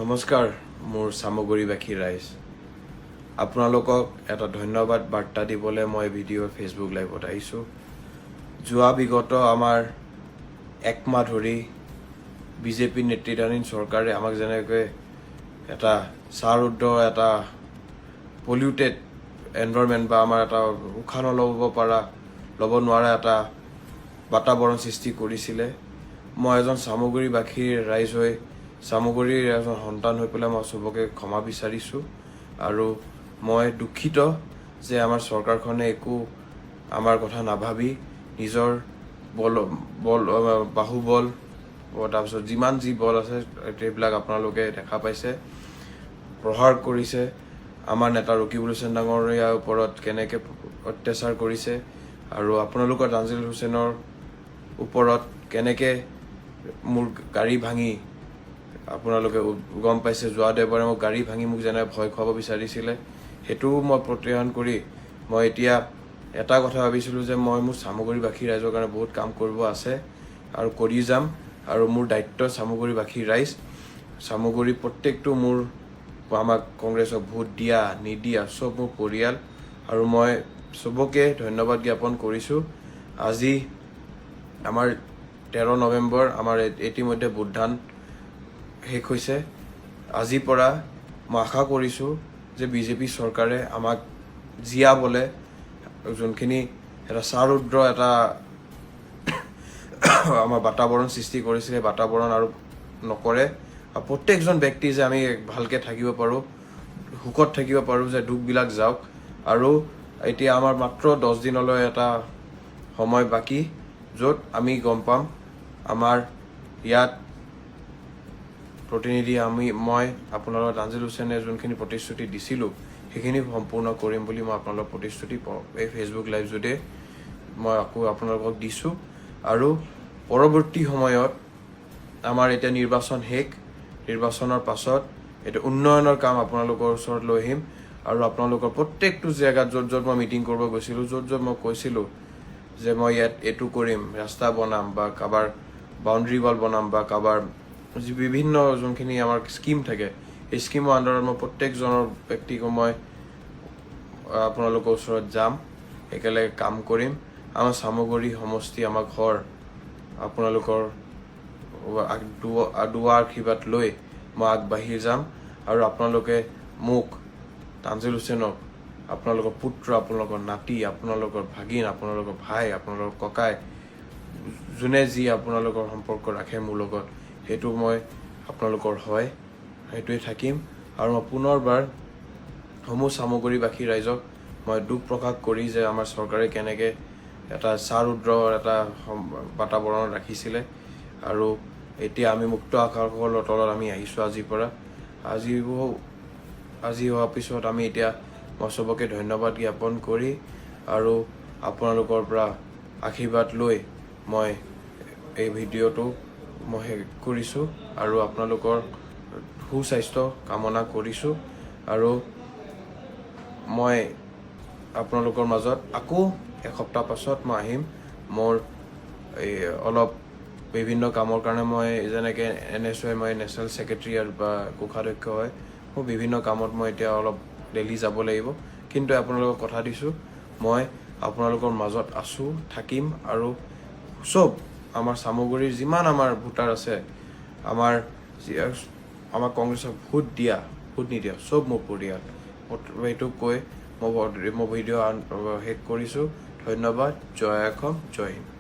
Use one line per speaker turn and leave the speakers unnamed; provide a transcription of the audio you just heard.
নমস্কাৰ মোৰ সামগ্ৰীবাসী ৰাইজ আপোনালোকক এটা ধন্যবাদ বাৰ্তা দিবলৈ মই ভিডিঅ' ফেচবুক লাইভত আহিছোঁ যোৱা বিগত আমাৰ একমাহ ধৰি বিজেপি নেতৃত্বাধীন চৰকাৰে আমাক যেনেকৈ এটা চাৰুদ্ৰ এটা পলিউটেড এনভাইৰনমেণ্ট বা আমাৰ এটা উশাহ ল'ব নোৱাৰা এটা বাতাবৰণ সৃষ্টি কৰিছিলে মই এজন সামগ্ৰীবাসীৰ ৰাইজ হৈ সামগ্ৰীৰ এজন সন্তান হৈ পেলাই মই সবকে ক্ষমা বিচাৰিছোঁ আৰু মই দুখিত যে আমাৰ চৰকাৰখনে একো আমাৰ কথা নাভাবি নিজৰ বাহুবল তাৰপিছত যিমান যি বল আছে এইবিলাক আপোনালোকে দেখা পাইছে প্ৰহাৰ কৰিছে আমাৰ নেতা ৰকিবুল হুছেইন ডাঙৰীয়াৰ ওপৰত কেনেকৈ অত্যাচাৰ কৰিছে আৰু আপোনালোকৰ তানজিল হুছেইনৰ ওপৰত কেনেকৈ মোৰ গাড়ী ভাঙি আপোনালোকে গম পাইছে যোৱা দেওবাৰে মোক গাড়ী ভাঙি মোক যেনে ভয় খুৱাব বিচাৰিছিলে সেইটোও মই প্ৰত্যাহ্বান কৰি মই এতিয়া এটা কথা ভাবিছিলোঁ যে মই মোৰ সামগ্ৰীবাসী ৰাইজৰ কাৰণে বহুত কাম কৰিব আছে আৰু কৰি যাম আৰু মোৰ দায়িত্ব সামগ্ৰীবাসী ৰাইজ সামগ্ৰী প্ৰত্যেকটো মোৰ আমাক কংগ্ৰেছক ভোট দিয়া নিদিয়া সব মোৰ পৰিয়াল আৰু মই সবকে ধন্যবাদ জ্ঞাপন কৰিছোঁ আজি আমাৰ 13 নৱেম্বৰ আমাৰ ইতিমধ্যে ভোটদান শেষ হৈছে আজিৰ পৰা মই আশা কৰিছোঁ যে বিজেপি চৰকাৰে আমাক জীয়াবলৈ যোনখিনি এটা চাৰুদ্ৰ এটা আমাৰ বাতাবৰণ সৃষ্টি কৰিছিলে বাতাবৰণ আৰু নকৰে আৰু প্ৰত্যেকজন ব্যক্তি যে আমি ভালকৈ থাকিব পাৰোঁ সুখত থাকিব পাৰোঁ যে দুখবিলাক যাওক আৰু এতিয়া আমাৰ মাত্ৰ 10 দিনলৈ এটা সময় বাকী য'ত আমি গম পাম আমাৰ ইয়াত প্ৰতিনিধি মই আপোনালোকৰ তানজিল হুছেইনে যোনখিনি প্ৰতিশ্ৰুতি দিছিলোঁ সেইখিনি সম্পূৰ্ণ কৰিম বুলি মই আপোনালোকৰ প্ৰতিশ্ৰুতি এই ফেচবুক লাইভ যোগে মই আকৌ আপোনালোকক দিছোঁ আৰু পৰৱৰ্তী সময়ত আমাৰ এতিয়া নিৰ্বাচন শেষ নিৰ্বাচনৰ পাছত এটা উন্নয়নৰ কাম আপোনালোকৰ ওচৰত লৈ আহিম আৰু আপোনালোকৰ প্ৰত্যেকটো জেগাত য'ত মই মিটিং কৰিব গৈছিলোঁ য'ত মই কৈছিলোঁ যে মই ইয়াত এইটো কৰিম ৰাস্তা বনাম বা কাৰোবাৰ বাউণ্ডেৰী ৱাল বনাম বা কাৰোবাৰ বিভিন্ন যোনখিনি আমাৰ স্কিম থাকে এই স্কিমৰ আণ্ডাৰত মই প্ৰত্যেকজনৰ ব্যক্তিক মই আপোনালোকৰ ওচৰত যাম একেলগে কাম কৰিম আমাৰ সামগ্ৰী সমষ্টি আমাৰ ঘৰ আপোনালোকৰ দুৱাৰ আশীৰ্বাদ লৈ মই আগবাঢ়ি যাম আৰু আপোনালোকে মোক তানজিল হুছেইনক আপোনালোকৰ পুত্ৰ আপোনালোকৰ নাতি আপোনালোকৰ ভাগিন আপোনালোকৰ ভাই আপোনালোকৰ ককাই যোনে যি আপোনালোকৰ সম্পৰ্ক ৰাখে মোৰ লগত সেইটো মই আপোনালোকৰ হয় সেইটোৱে থাকিম আৰু মই পুনৰবাৰ সমূহ সামগ্ৰীবাসী ৰাইজক মই দুখ প্ৰকাশ কৰি যে আমাৰ চৰকাৰে কেনেকৈ এটা চাৰুদ্ৰ এটা বাতাবৰণ ৰাখিছিলে আৰু এতিয়া আমি মুক্ত আকাশৰ তলত আমি আহিছোঁ আজিৰ পৰা আজি হোৱাৰ পিছত আমি এতিয়া মই সবকে ধন্যবাদ জ্ঞাপন কৰি আৰু আপোনালোকৰ পৰা আশীৰ্বাদ লৈ মই এই ভিডিঅ'টো মই শেষ কৰিছোঁ আৰু আপোনালোকৰ সুস্বাস্থ্য কামনা কৰিছোঁ আৰু মই আপোনালোকৰ মাজত আকৌ এসপ্তাহ পাছত মই আহিম মোৰ এই অলপ বিভিন্ন কামৰ কাৰণে মই যেনেকৈ NSY মই নেশ্যনেল ছেক্ৰেটাৰী বা কোষাধ্যক্ষ হয় মোৰ বিভিন্ন কামত মই এতিয়া অলপ দিল্লী যাব লাগিব কিন্তু আপোনালোকক কথা দিছোঁ মই আপোনালোকৰ মাজত আছোঁ থাকিম আৰু সব আমাৰ সামগ্ৰীৰ যিমান আমাৰ ভোটাৰ আছে আমাৰ কংগ্ৰেছক ভোট নিদিয়া সব মোৰ পৰিয়াল এইটো কৈ মই ভিডিঅ' শেষ কৰিছোঁ ধন্যবাদ জয় অসম জয় হিন্দ